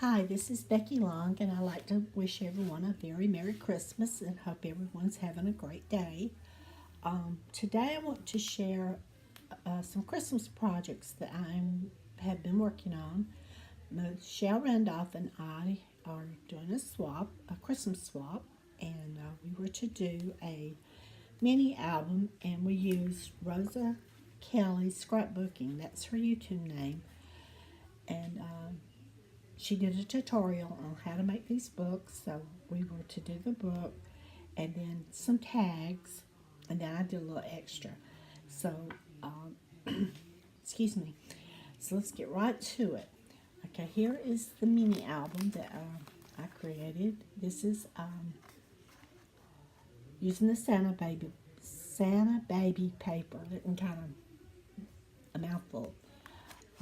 Hi, this is Becky Long, and I'd like to wish everyone a very Merry Christmas and hope everyone's having a great day. Today, I want to share some Christmas projects that I have been working on. Michelle Randolph and I are doing a Christmas swap, and we were to do a mini album, and we used Rosa Kelly's Scrapbooking. That's her YouTube name, and she did a tutorial on how to make these books. So we were to do the book and then some tags, and then I did a little extra. So, excuse me. So let's get right to it. Okay, here is the mini album that I created. This is using the Santa Baby paper, and kind of a mouthful.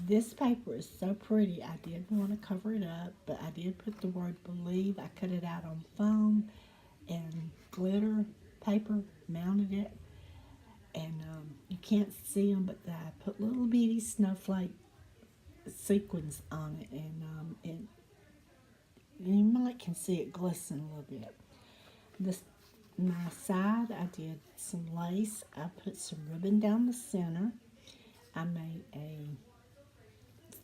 This paper is so pretty. I didn't want to cover it up, but I did put the word believe. I cut it out on foam and glitter paper, mounted it, and you can't see them, but I put little bitty snowflake sequins on it, and you might can see it glisten a little bit. This my side, I did some lace. I put some ribbon down the center. I made a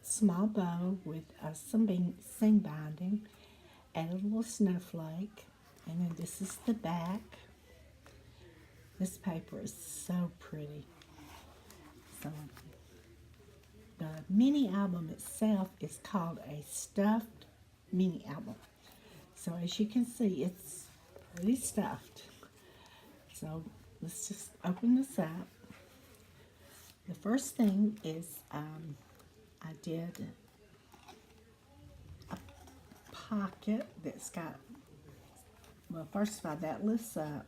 small bow with some seam binding, add a little snowflake, and then this is the back. This paper is so pretty. So the mini album itself is called a stuffed mini album. So as you can see, it's pretty stuffed. So let's just open this up. The first thing is I did a pocket that's got, well, first of all, that lifts up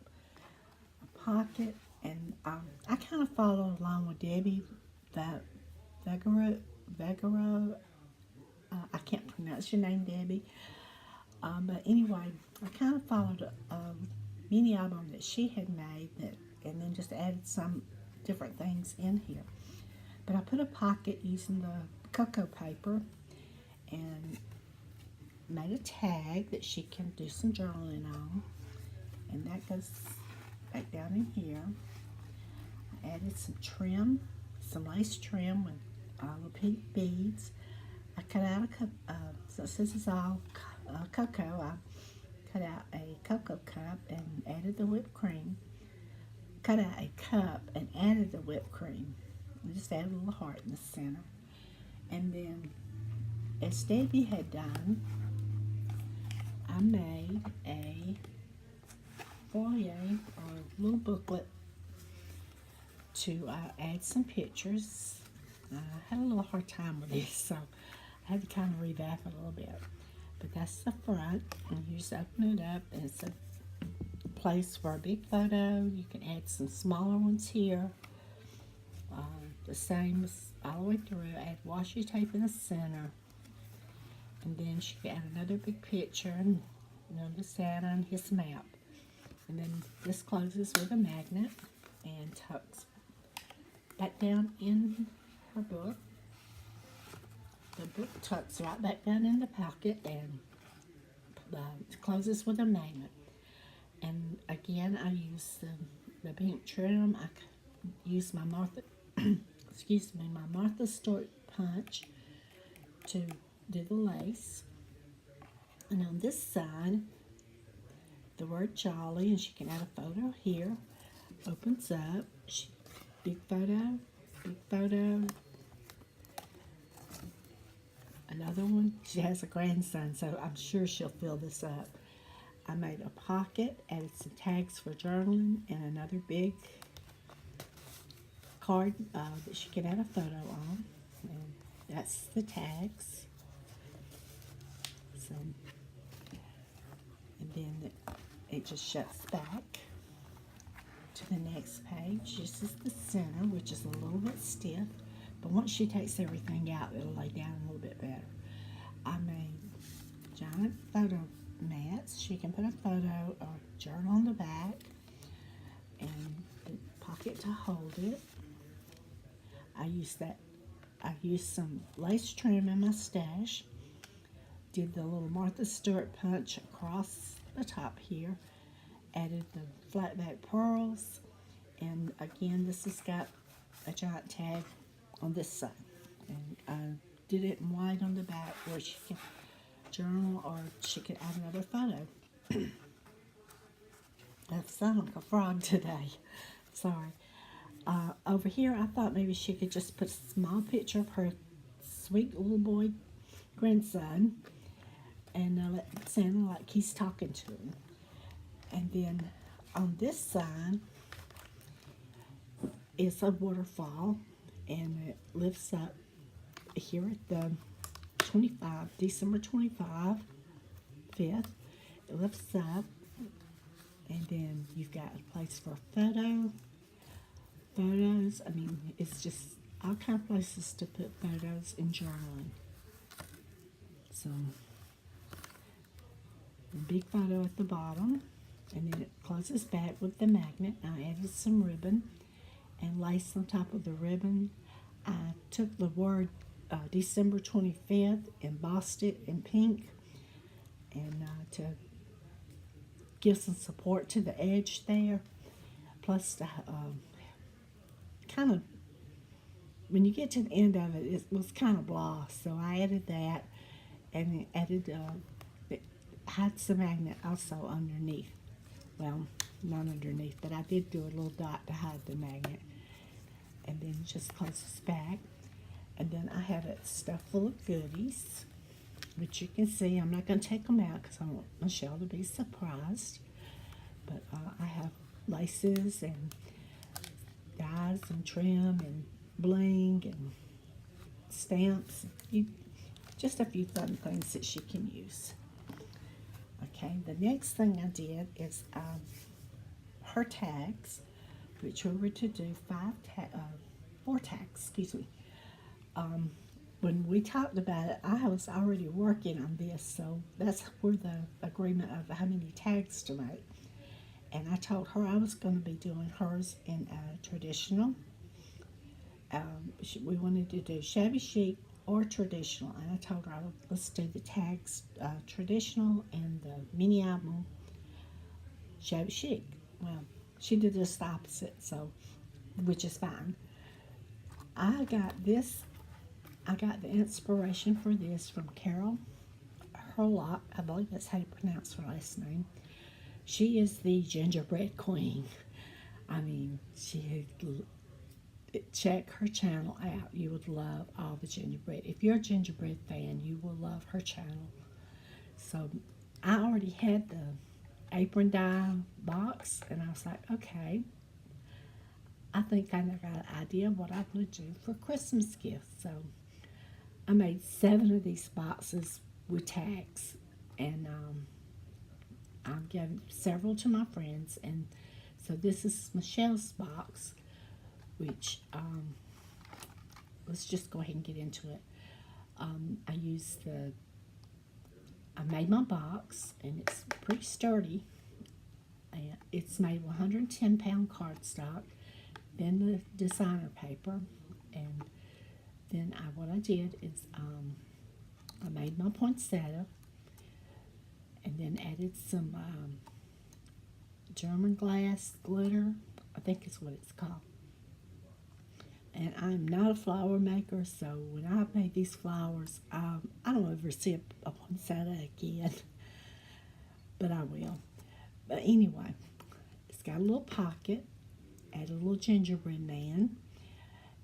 a pocket, and I kind of followed along with Debbie, that Vegaro, I can't pronounce your name, Debbie, but anyway, I kind of followed a mini album that she had made, and then just added some different things in here. But I put a pocket using the cocoa paper and made a tag that she can do some journaling on, and that goes back down in here. I added some trim, some lace trim with little pink beads. I cut out a cup, since this is all cocoa, I cut out a cocoa cup and added the whipped cream. Cut out a cup and added the whipped cream. I just added a little heart in the center. And then, as Debbie had done, I made a foyer, or a little booklet, to add some pictures. I had a little hard time with this, so I had to kind of revamp it a little bit. But that's the front, and you just open it up, and it's a place for a big photo. You can add some smaller ones here. The same as all the way through. Add washi tape in the center, and then she can add another big picture, and the Santa and his map. And then this closes with a magnet and tucks back down in her book. The book tucks right back down in the pocket and closes with a magnet. And again, I use the pink trim. I use my Martha Stewart punch to do the lace. And on this side, the word jolly, and she can add a photo here. Opens up. Big photo, big photo. Another one. She has a grandson, so I'm sure she'll fill this up. I made a pocket, added some tags for journaling, and another big card that she can add a photo on. And that's the tags. So, and then it just shuts back to the next page. This is the center, which is a little bit stiff, but once she takes everything out, it'll lay down a little bit better. I made giant photo mats. She can put a photo or journal on the back, and the pocket to hold it. I used some lace trim in my stash. did the little Martha Stewart punch across the top here. Added the flat back pearls. And again, this has got a giant tag on this side. And I did it in white on the back where she can journal or she could add another photo. I've sounded like a frog today. Sorry. Over here, I thought maybe she could just put a small picture of her sweet little boy grandson and let it sound like he's talking to him. And then on this side is a waterfall, and it lifts up here at the December 25, 5th. It lifts up, and then you've got a place for photos. I mean, it's just all kind of places to put photos and journaling. So, a big photo at the bottom, and then it closes back with the magnet. I added some ribbon and lace on top of the ribbon. I took the word December 25th, embossed it in pink, and to give some support to the edge there. Plus, to kind of, when you get to the end of it, it was kind of blah, so I added that, and added, it had some magnet also underneath. Well, not underneath, but I did do a little dot to hide the magnet. And then just closes back. And then I have it stuffed full of goodies, which you can see. I'm not going to take them out because I want Michelle to be surprised. But I have laces and dies and trim and bling and stamps. Just a few fun things that she can use. Okay, the next thing I did is her tags, which we were to do 4 tags, excuse me. When we talked about it, I was already working on this, so that's where the agreement of how many tags to make. And I told her I was going to be doing hers in traditional. We wanted to do shabby chic or traditional, and I told her let's do the tags traditional and the mini album shabby chic. Well, she did just the opposite, so which is fine. I got the inspiration for this from Carol Herlock. I believe that's how you pronounce her last name. She is the gingerbread queen. I mean, check her channel out. You would love all the gingerbread. If you're a gingerbread fan, you will love her channel. So I already had the apron dye box, and I was like, okay, I think I got an idea of what I'm going to do for Christmas gifts. So I made 7 of these boxes with tags, and I gave several to my friends. And so this is Michelle's box, which let's just go ahead and get into it. I made my box, and it's pretty sturdy. And it's made 110-pound cardstock, then the designer paper, and then what I did is I made my poinsettia, and then added some German glass glitter, I think is what it's called. And I'm not a flower maker, so when I made these flowers, I don't ever see a poinsettia again, but I will. But anyway, it's got a little pocket, add a little gingerbread man,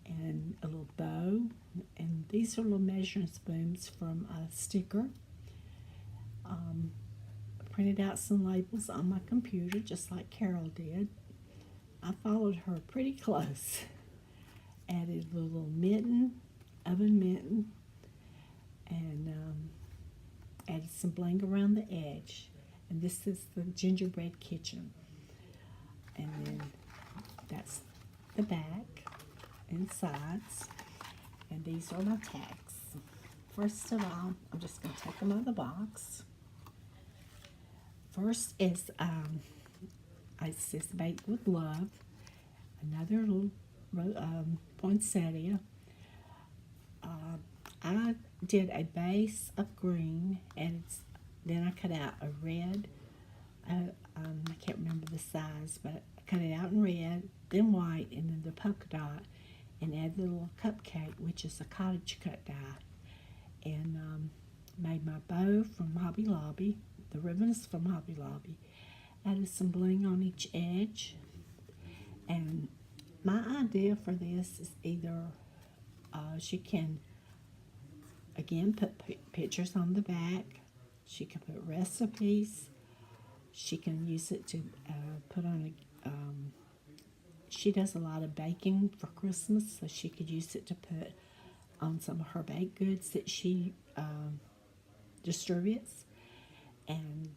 and a little bow, and these are little measuring spoons from a sticker. I printed out some labels on my computer, just like Carol did. I followed her pretty close. Added a little mitten, oven mitten, and added some bling around the edge. And this is the gingerbread kitchen. And then that's the back and sides. And these are my tags. First of all, I'm just going to take them out of the box. First is, it says Baked with Love. Another little poinsettia. I did a base of green, and then I cut out a red. I can't remember the size, but I cut it out in red, then white, and then the polka dot, and add the little cupcake, which is a cottage cut die, and made my bow from Hobby Lobby. The ribbon is from Hobby Lobby. Added some bling on each edge, and my idea for this is either she can again put pictures on the back. She can put recipes. She can use it to put on a. She does a lot of baking for Christmas, so she could use it to put on some of her baked goods that she distributes. And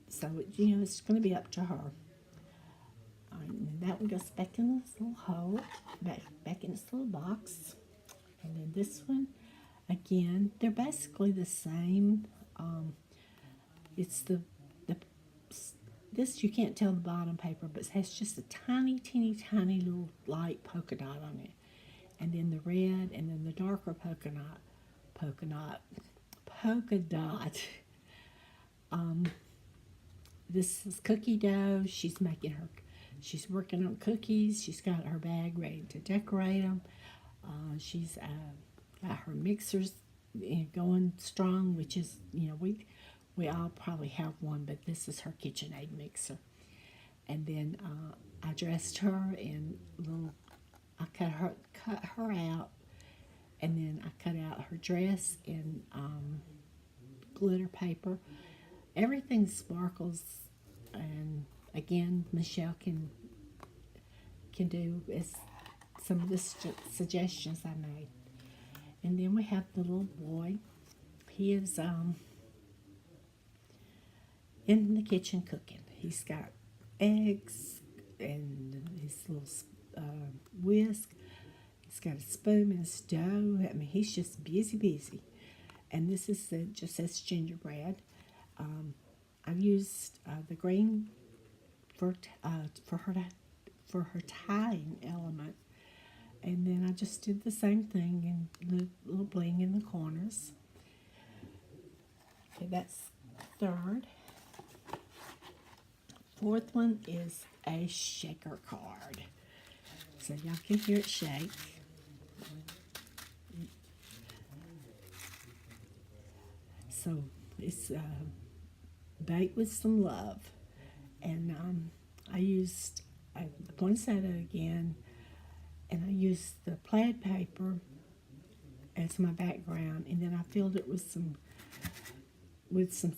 so, it's going to be up to her. And that one goes back in this little hole, back in this little box. And then this one, again, they're basically the same. It's this you can't tell the bottom paper, but it has just a tiny, teeny, tiny little light polka dot on it. And then the red, and then the darker polka dot. This is cookie dough. She's working on cookies. She's got her bag ready to decorate them. She's got her mixers going strong, which is, we all probably have one, but this is her KitchenAid mixer. And then I dressed her in I cut her out, and then I cut out her dress in glitter paper. Everything sparkles, and again, Michelle can do as some of the suggestions I made. And then we have the little boy. He is in the kitchen cooking. He's got eggs and his little whisk. He's got a spoon and his dough. I mean, he's just busy. And this is just says gingerbread. I've used the green for her tying element, and then I just did the same thing and the little bling in the corners. Okay, that's third. Fourth one is a shaker card, so y'all can hear it shake. So it's baked with some love, and I used poinsettia again, and I used the plaid paper as my background, and then I filled it with some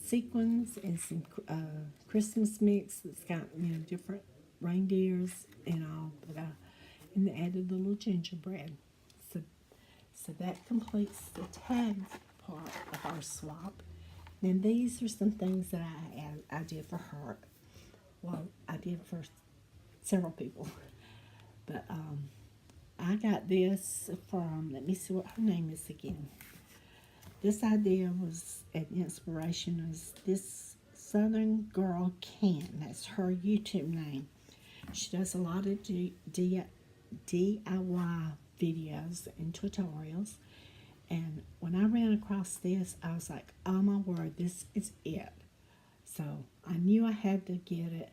sequins and some Christmas mix that's got different reindeers and all, but and then added a little gingerbread. So that completes the tag part of our swap. Then these are some things that I did for her. Well, I did for several people, but I got this from, let me see what her name is again. This idea was an inspiration is this Southern Girl Can. That's her YouTube name. She does a lot of DIY videos and tutorials. And when I ran across this, I was like, oh my word, this is it. So I knew I had to get it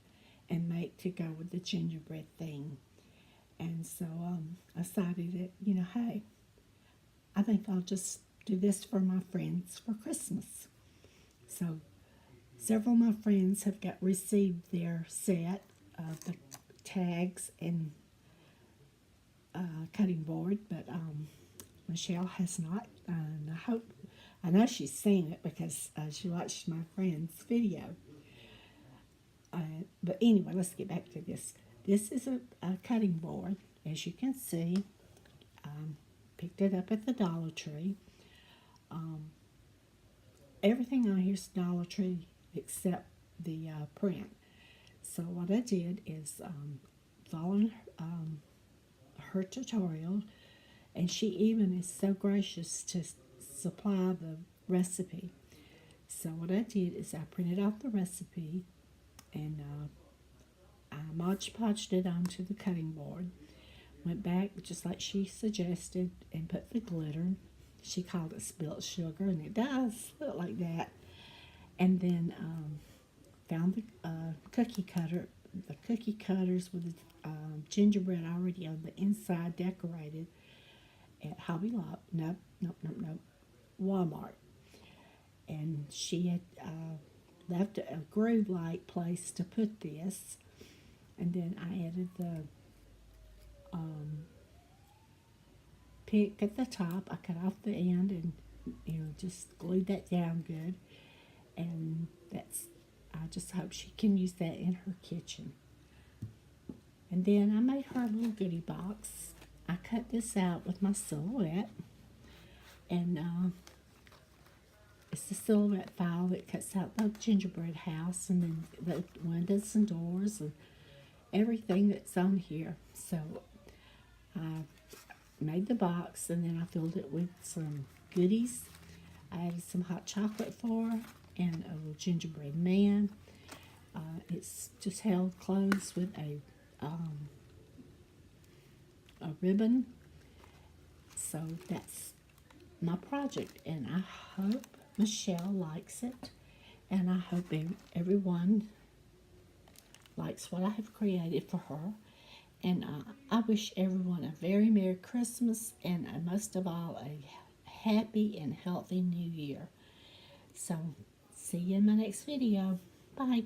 and make to go with the gingerbread thing. And so I decided that, hey, I think I'll just do this for my friends for Christmas. So several of my friends have received their set of the tags and cutting board, but Michelle has not. And I know she's seen it because she watched my friend's video. But anyway, let's get back to this. This is a cutting board, as you can see. Picked it up at the Dollar Tree. Everything on here is Dollar Tree except the print. So what I did is following her tutorial, and she even is so gracious to supply the recipe. So what I did is I printed out the recipe, and I Mod Podged it onto the cutting board. Went back just like she suggested and put the glitter. She called it spilt sugar, and it does look like that. And then found the cookie cutter, the cookie cutters with the gingerbread already on the inside decorated at Hobby Lobby. Nope. Walmart. And she had left a groove-like place to put this. And then I added the pick at the top. I cut off the end and just glued that down good. And I just hope she can use that in her kitchen. And then I made her a little goodie box. I cut this out with my silhouette, and it's the silhouette file that cuts out the gingerbread house and then the windows and doors and everything that's on here. So I made the box, and then I filled it with some goodies. I added some hot chocolate for her and a little gingerbread man. It's just held closed with a ribbon. So that's my project, and I hope Michelle likes it, and I hope everyone likes what I have created for her. And I wish everyone a very Merry Christmas, and most of all, a happy and healthy New Year. So, see you in my next video. Bye.